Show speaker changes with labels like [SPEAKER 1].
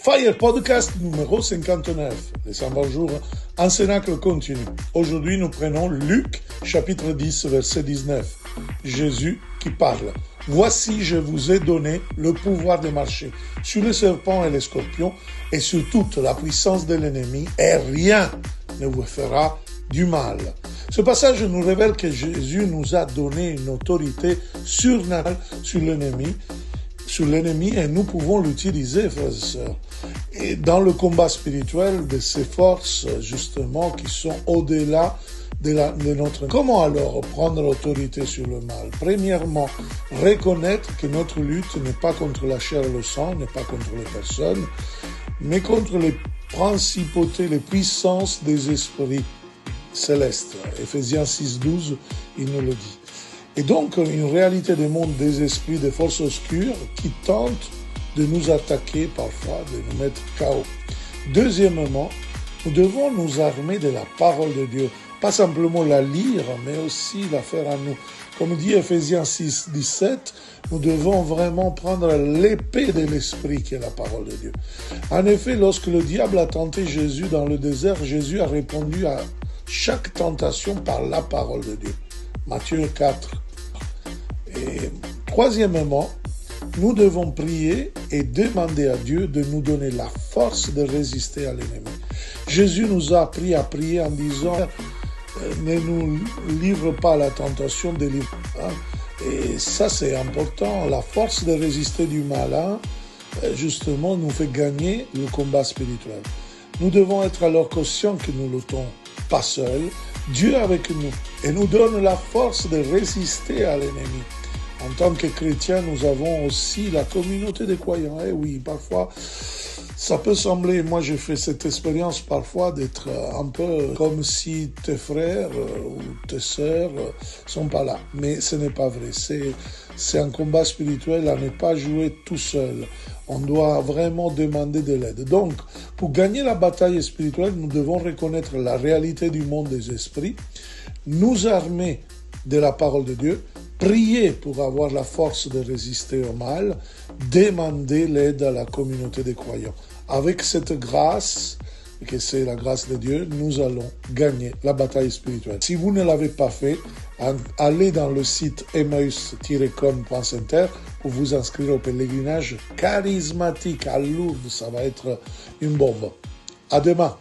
[SPEAKER 1] Fire Podcast numéro 59, les 120 jours en Cénacle continu. Aujourd'hui, nous prenons Luc, chapitre 10, verset 19. Jésus qui parle. Voici, je vous ai donné le pouvoir de marcher sur les serpents et les scorpions et sur toute la puissance de l'ennemi et rien ne vous fera du mal. Ce passage nous révèle que Jésus nous a donné une autorité surnaturelle sur l'ennemi et nous pouvons l'utiliser, frères et sœurs. Et dans le combat spirituel de ces forces, justement, qui sont au-delà de notre... Comment alors prendre l'autorité sur le mal? Premièrement, reconnaître que notre lutte n'est pas contre la chair et le sang, n'est pas contre les personnes, mais contre les principautés, les puissances des esprits célestes. Ephésiens 6.12, il nous le dit. Et donc, une réalité des mondes des esprits, des forces obscures qui tentent de nous attaquer parfois, de nous mettre KO. Deuxièmement, nous devons nous armer de la parole de Dieu. Pas simplement la lire, mais aussi la faire à nous. Comme dit Ephésiens 6.17, nous devons vraiment prendre l'épée de l'esprit qui est la parole de Dieu. En effet, lorsque le diable a tenté Jésus dans le désert, Jésus a répondu à chaque tentation par la parole de Dieu. Matthieu 4. Et troisièmement, nous devons prier et demander à Dieu de nous donner la force de résister à l'ennemi. Jésus nous a appris à prier en disant ne nous livre pas à la tentation, délivre. Et ça c'est important. La force de résister du malin, justement, nous fait gagner le combat spirituel. Nous devons être alors conscients que nous luttons pas seuls, Dieu avec nous, et nous donne la force de résister à l'ennemi. En tant que chrétiens, nous avons aussi la communauté des croyants. Et oui, parfois, ça peut sembler, moi j'ai fait cette expérience parfois d'être un peu comme si tes frères ou tes sœurs sont pas là. Mais ce n'est pas vrai. C'est un combat spirituel à ne pas jouer tout seul. On doit vraiment demander de l'aide. Donc, pour gagner la bataille spirituelle, nous devons reconnaître la réalité du monde des esprits, nous armer de la parole de Dieu, prier pour avoir la force de résister au mal, demander l'aide à la communauté des croyants. Avec cette grâce, que c'est la grâce de Dieu, nous allons gagner la bataille spirituelle. Si vous ne l'avez pas fait, allez dans le site emmaüs-com.center pour vous inscrire au pèlerinage charismatique à Lourdes. Ça va être une bombe. À demain.